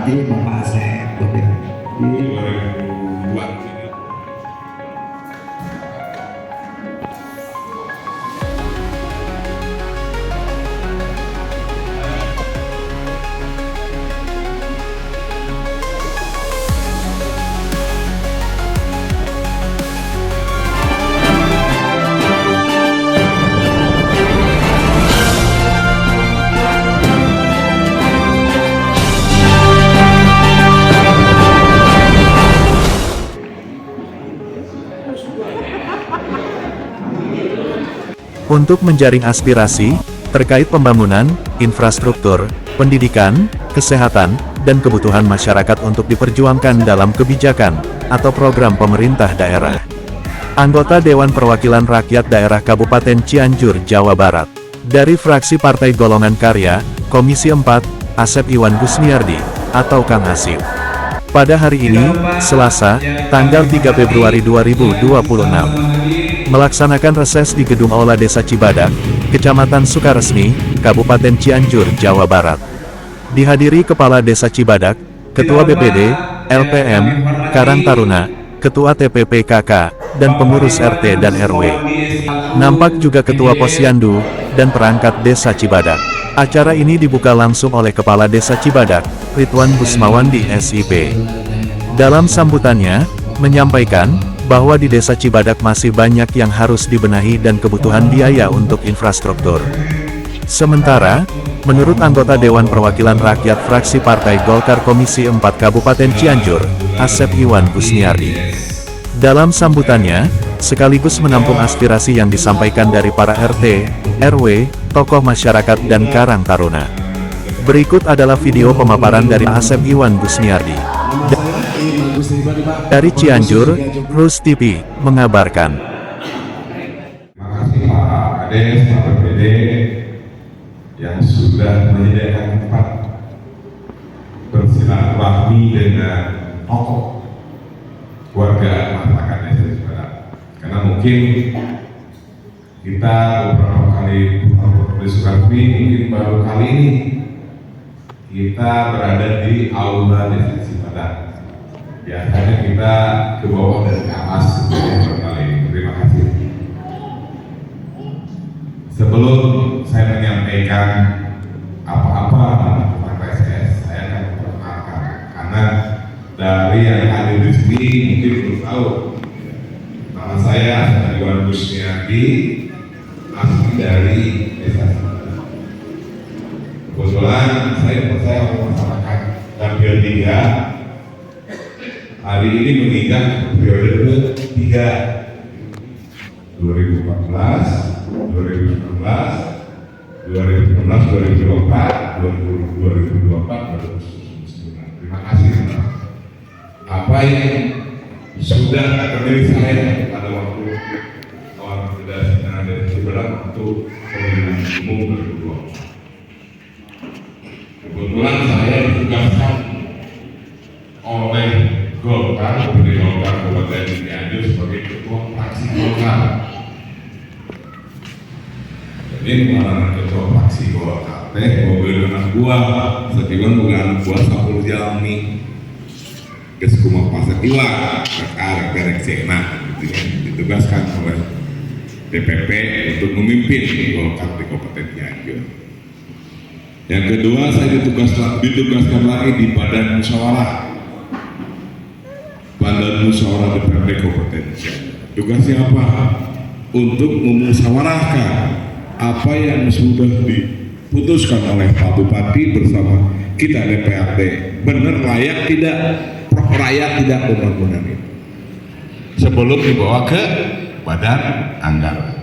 Bapak Asep Bobir. 2002. Untuk menjaring aspirasi terkait pembangunan, infrastruktur, pendidikan, kesehatan, dan kebutuhan masyarakat untuk diperjuangkan dalam kebijakan atau program pemerintah daerah. Anggota Dewan Perwakilan Rakyat Daerah Kabupaten Cianjur, Jawa Barat, dari fraksi Partai Golongan Karya, Komisi 4, Asep Iwan Gusniardi, atau Kang Asip. Pada hari ini, Selasa, tanggal 3 Februari 2026, melaksanakan reses di Gedung Aula Desa Cibadak, Kecamatan Sukaresmi, Kabupaten Cianjur, Jawa Barat. Dihadiri Kepala Desa Cibadak, Ketua BPD, LPM, Karang Taruna, Ketua TPPKK, dan pengurus RT dan RW. Nampak juga Ketua Posyandu, dan perangkat Desa Cibadak. Acara ini dibuka langsung oleh Kepala Desa Cibadak, Ridwan Busmawandi SIP. Dalam sambutannya, menyampaikan bahwa di Desa Cibadak masih banyak yang harus dibenahi dan kebutuhan biaya untuk infrastruktur. Sementara, menurut anggota Dewan Perwakilan Rakyat fraksi Partai Golkar Komisi 4 Kabupaten Cianjur, Asep Iwan Gusniardi, dalam sambutannya, sekaligus menampung aspirasi yang disampaikan dari para RT, RW, tokoh masyarakat dan Karang Taruna. Berikut adalah video pemaparan dari Asep Iwan Gusniardi. Dari Cianjur, Rus TV mengabarkan. Terima kasih Pak Kades, Pak BPD yang sudah menyediakan tempat bersilaturahmi dengan tokoh warga masyarakat Desa Cibadak. Karena mungkin kita beberapa kali bersilaturahmi, mungkin baru kali ini kita berada di Aula Desa Cibadak. Biasanya kita ke bawah dan ke atas kali ini. Terima kasih. Sebelum saya menyampaikan apa-apa tentang PSS, saya akan memperkenalkan karena dari yang hadir di sini mungkin belum tahu. Nama saya Asep Iwan Gusniardi, asli dari Desa Cibadak. Kebetulan saya percaya masyarakat dan tiga hari ini mengingat periode 3 2014, 2019, 2019, 2024, 2024, 2029. Terima kasih. Apa yang sudah terjadi saya pada waktu awal sudah dari Cibadak untuk pemilihan umum 2024. Kebetulan saya ditugaskan oleh Golkar, Bupati Golkar Kabupaten Cianjur sebagai ketua fraksi Golkar. Jadi mengarahkan ketua fraksi Golkar, mobil anak buah, setiwan bukan anak buah 10 jalmi. Keskumah Pasar Iwa, karek Sena, ditugaskan oleh DPP untuk memimpin Golkar di Kabupaten Cianjur. Yang kedua, saya ditugaskan lagi di Badan Musyawarah DPRD Kabupaten Cianjur. Tugasnya apa? Untuk memusyawarahkan apa yang sudah diputuskan oleh Pak Bupati bersama kita DPRD. Benar layak tidak pembangunan ini. Sebelum dibawa ke Badan Anggaran.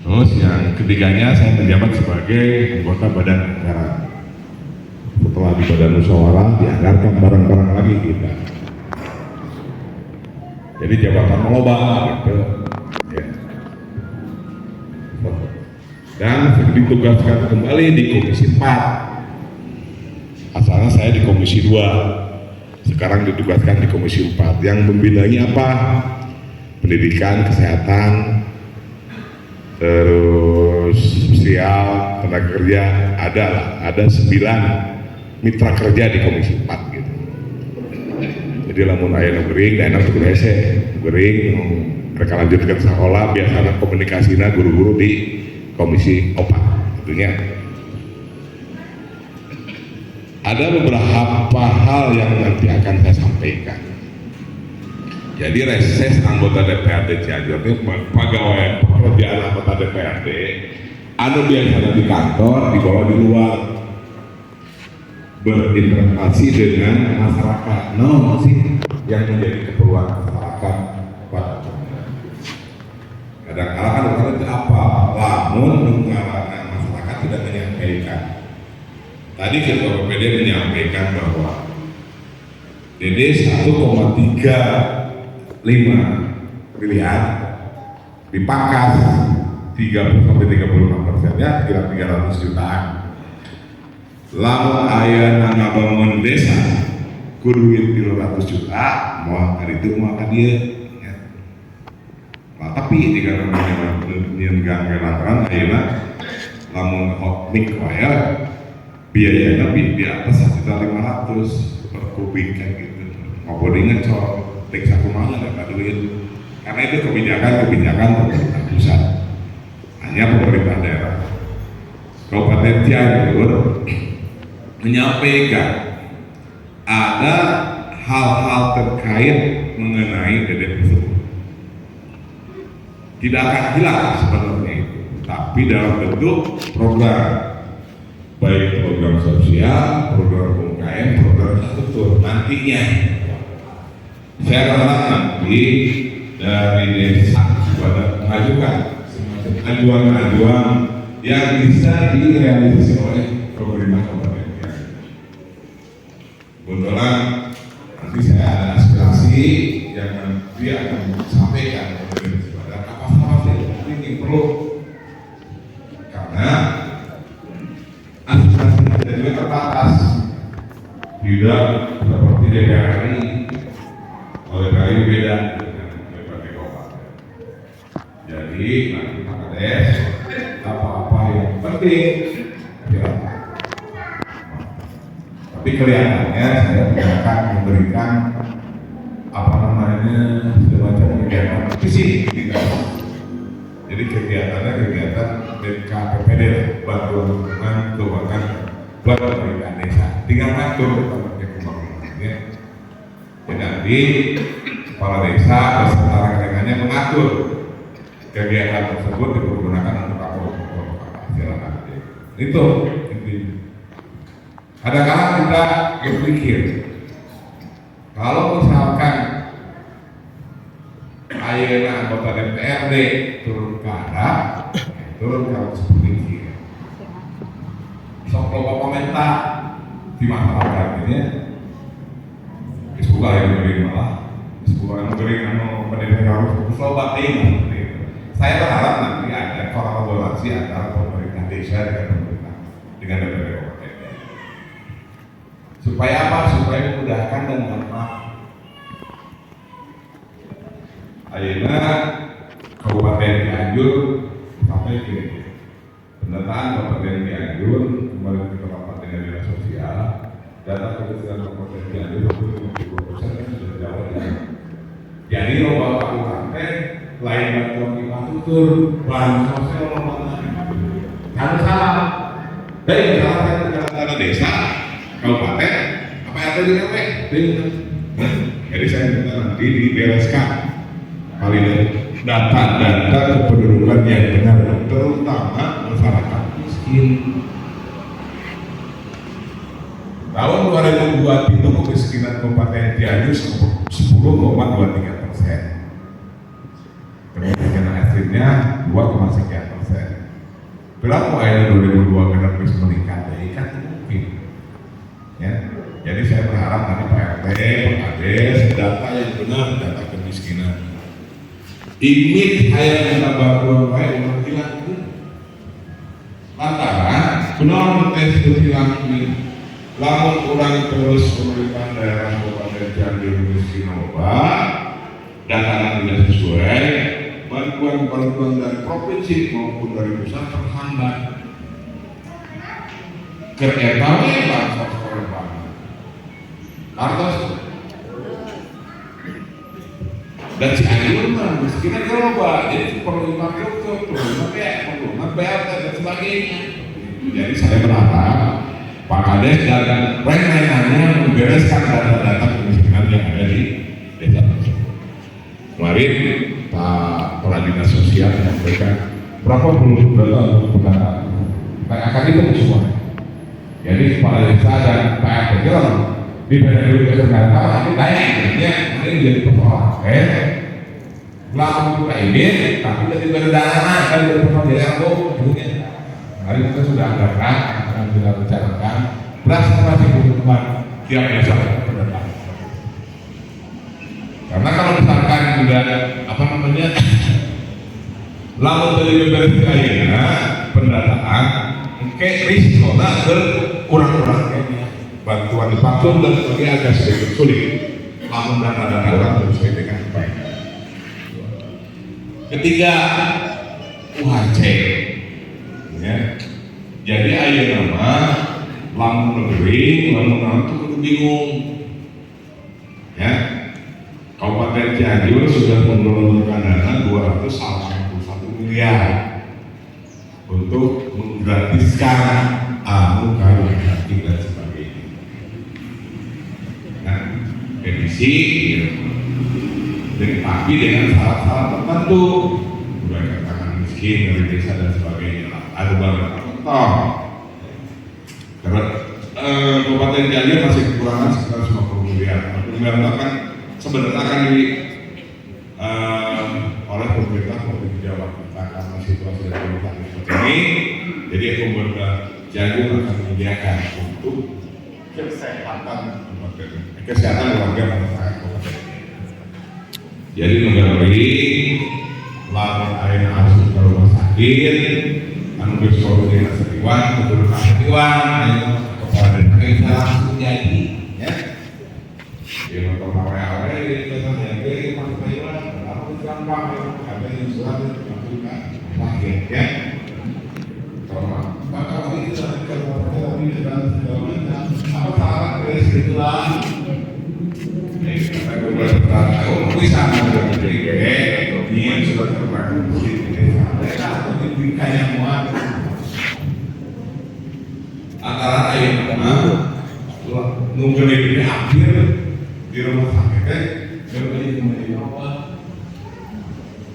Terus yang ketiganya saya menjabat sebagai anggota Badan Anggaran. Setelah di Badan Musyawarah dianggarkan barang-barang lagi kita. Jadi jabatan meloba gitu. Ya. Dan ditugaskan kembali di Komisi 4. Asalnya saya di Komisi 2. Sekarang ditugaskan di Komisi 4. Yang membidangi apa? Pendidikan, kesehatan, terus sosial, tenaga kerja, ada 9 mitra kerja di Komisi 4 gitu. Jadi lamun aya nu geuring da enak tuh hese geuring mereka lanjutkan sekolah biasanya komunikasinya guru-guru di Komisi 4 tentunya. Ada beberapa hal yang nanti akan saya sampaikan. Jadi reses anggota DPRD Cianjur itu pegawai pekerjaan anggota DPRD anu biasanya di kantor dibawa di luar berinteraksi dengan masyarakat. No sih yang menjadi keperluan masyarakat pada kadang-kadang kan itu apa? Lamun masyarakat tidak menyampaikan. Tadi Ketua PPD menyampaikan bahwa DD 1,35 miliar dipangkas 30-36% ya kira 300 jutaan. Lamun aya nana bangun desa kudu 300 juta mau hari itu mau dia ya. Nah, tapi jika namanya nyen gang lantaran ayeuna lamun hotmik wae biayanya di atas 1.500 per kubik kan gitu. Mau ngecor tek sakumaha dapat duit. Karena itu kebijakan pemerintah pusat. Hanya pemerintah daerah. Kabupaten Cianjur menyampaikan ada hal-hal terkait mengenai DD tersebut. Tidak akan hilang sebenarnya itu, tapi dalam bentuk program, baik program sosial, program UMKM, program infrastruktur. Nantinya saya harap nanti dari desa pada mengajukan ajuan-ajuan yang bisa direalisasi oleh pemerintah kabupaten. Kebetulan nanti saya ada aspirasi yang nanti akan sampaikan kepada kapasitas yang perlu, karena aspirasi kita juga terbatas, tidak seperti DPR RI. Oleh karena itu beda dengan berbagai kabupaten. Jadi nanti Pak Kades apa-apa yang penting ya. Tapi kelihatannya saya tidak akan memberikan apa namanya semacam kegiatan fisik gitu. Jadi kegiatannya kegiatan BKPPD bantuan dukungan keuangan buat pemerintah desa. Tinggal ngatur pakai pembangunannya. Jadi nanti kepala desa beserta rekan-rekannya mengatur kegiatan tersebut dipergunakan untuk apa? Silakan. Itu intinya. Kadang-kadang kita berpikir kalau misalkan ayeuna anggota DPRD turun ke arah, turun ke seperti sok loba komentar di masyarakat ini, sekolah yang beri malah, sekolah yang beri anu pendidikan harus loba tinggi. Saya berharap nanti ada kolaborasi antara pemerintah desa dengan DPRD. Supaya apa? Supaya memudahkan dan gampang. Ayeuna Kabupaten Cianjur sampai ke pendataan Kabupaten Cianjur kembali ke rapat dengan dinas sosial. Data kebersihan Kabupaten Cianjur 52% kan sudah jauh ya. Jadi lomba kabupaten lain bantuan infrastruktur, bahan sosial lomba harus salah. Dari misalnya desa kabupaten apa yang ada di RW jadi saya minta nanti dibereskan paling data kependudukan yang benar terutama masyarakat miskin. Tahun 2002 itu kemiskinan Kabupaten Cianjur 10,23%, kemiskinan ekstrimnya 2,sekian%. Berapa ayat 2002 kena terus meningkat? Kan mungkin. Ya, jadi saya berharap nanti Pak RT, Pak Kades, data yang benar, data kemiskinan. Imit ayat yang bantuan baik orang hilang itu. Lantaran benar tes itu hilang ini. Lamun orang terus pemerintah daerah Kabupaten Cianjur miskin obat, data tidak sesuai, bantuan dari provinsi maupun dari pusat terhambat. Keretawe bansos oleh Artos dan Cianjur mah miskinnya global, jadi perlu infrastruktur, perlu BLT dan sebagainya. Jadi saya berharap Pak Kades dan lain-lainnya membereskan data-data kemiskinan yang ada di desa tersebut. Kemarin Pak Kepala Dinas Sosial menyampaikan berapa puluh data untuk pendataan. Saya akan hitung semua. Jadi kepala desa dan Pak RT di periode kesehatan nanti naik, ini jadi persoalan. Lalu kita ini, tapi jadi berdana kan dari persoalan jadi apa? Hari kita sudah adakan, akan kita rencanakan. Beras masih kebutuhan tiap desa pendataan. Karena kalau misalkan sudah apa namanya, lalu dari beberapa kayaknya pendataan, kayak risiko ke kurang-kurang kayaknya. Bantuan patung dan sebagainya agak sedikit sulit. Namun dana-dana orang terus dengan baik. Ketiga, UHC. Ya. Jadi ayo nama lamun negeri, lamun itu bingung. Ya. Kabupaten Cianjur sudah mengeluarkan dana 291 miliar untuk menggratiskan kayu kaki dan sebagainya. Nah, edisi tapi dengan syarat-syarat tertentu, mulai katakan miskin dari desa dan sebagainya. Ada beberapa contoh. Karena Kabupaten Cianjur masih kekurangan sekitar 50 miliar. 50 miliar kan sebenarnya akan di oleh pemerintah Provinsi Jawa Barat karena situasi dan pemerintah seperti ini. Jadi pemerintah Cianjur akan menyediakan untuk kesehatan warga masyarakat Kabupaten. Jadi mengenai laporan air asuh ke rumah sakit, anu bersekolah dengan setiwan, kebetulan setiwan, kepada kita langsung jadi, ya. Di motor awal-awal ini kita jadi masuk Taiwan, lalu gampang, ada yang surat masukkan sakit, ya. Kalau ini kalau ini dan apa salah dari situlah. Aku bisa menjadi ini sudah terbangun di kayak muat antara ayam nunggu ini akhir di rumah sakit jadi kembali apa?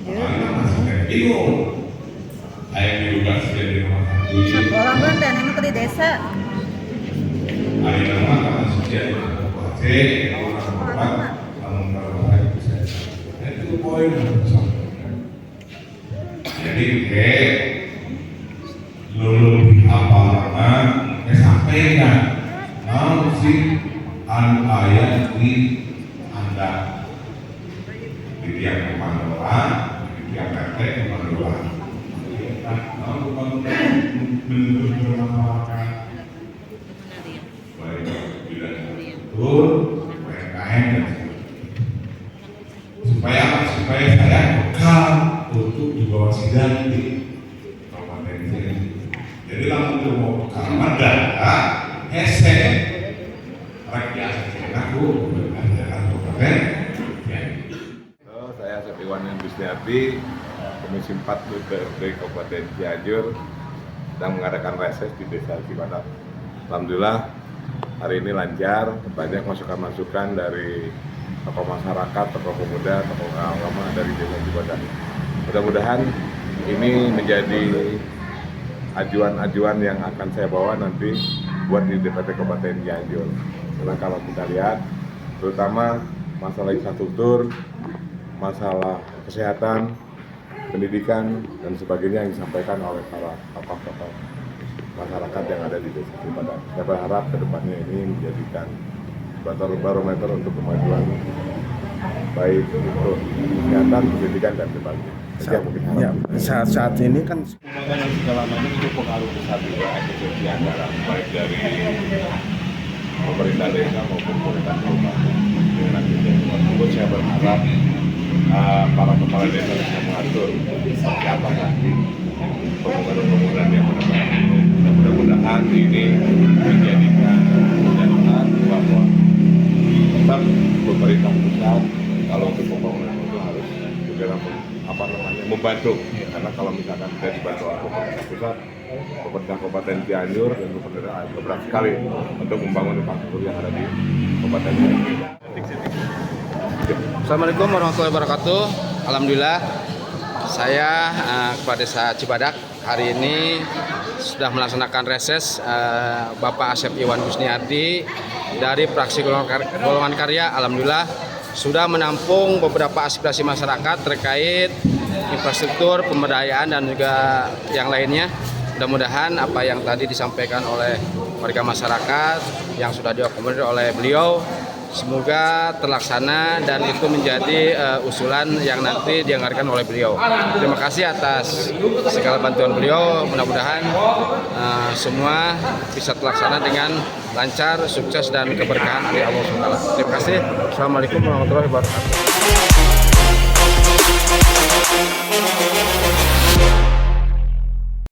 Masih kayak bingung. Ayam juga sudah di rumah sakit. Orang Banten emang ke di desa. Ayam mana sudah di rumah sakit. Itu poin jadi lebih apa sampaikan mau sih ayat di Anda di tiap kemandoran di tiap RT kemandoran bentuk bermanfaat baik tidak betul UMKM supaya saya bekal untuk dibawa sidang di kabupaten ini. Jadi langsung mau bekal data hesek rakyat aku berkandang kabupaten. Saya Setiwan Bisniarti, Komisi 4 DPRD Kabupaten Cianjur sedang mengadakan reses di Desa Cibadak. Alhamdulillah hari ini lancar, banyak masukan-masukan dari tokoh masyarakat, tokoh pemuda, tokoh agama dari Desa Cibadak. Mudah-mudahan ini menjadi ajuan-ajuan yang akan saya bawa nanti buat di DPT Kabupaten Cianjur. Karena kalau kita lihat, terutama masalah infrastruktur, masalah kesehatan, pendidikan, dan sebagainya yang disampaikan oleh para tokoh-tokoh masyarakat yang ada di Desa Cibadak. Saya berharap kedepannya ini menjadikan barometer untuk kemajuan baik untuk kesehatan, pendidikan, dan sebagainya. Saat ini kan pembangunan segala macam itu pengaruh besar juga efisiensi anggaran baik dari pemerintah desa maupun pemerintah kabupaten. Dengan kejadian tersebut saya berharap para kepala desa bisa mengatur seperti apa nanti pembangunan yang benar-benar. Mudah-mudahan ini menjadikan catatan bahwa masyarakat kalau untuk pembangunan itu harus segera membantu, karena kalau misalkan tidak dibantu oleh pemerintah pusat, pemerintah Kabupaten Cianjur dan pemerintah berat sekali untuk membangun infrastruktur yang ada di Kabupaten Cianjur. Assalamualaikum warahmatullahi wabarakatuh. Alhamdulillah, saya Kepala Desa Cibadak hari ini sudah melaksanakan reses Bapak Asep Iwan Gusniardi dari fraksi Golongan Karya. Alhamdulillah sudah menampung beberapa aspirasi masyarakat terkait infrastruktur, pemberdayaan dan juga yang lainnya. Mudah-mudahan apa yang tadi disampaikan oleh warga masyarakat yang sudah diakomodir oleh beliau semoga terlaksana dan itu menjadi usulan yang nanti dianggarkan oleh beliau. Terima kasih atas segala bantuan beliau. Mudah-mudahan semua bisa terlaksana dengan lancar, sukses dan keberkahan dari Allah SWT. Terima kasih. Assalamualaikum warahmatullahi wabarakatuh.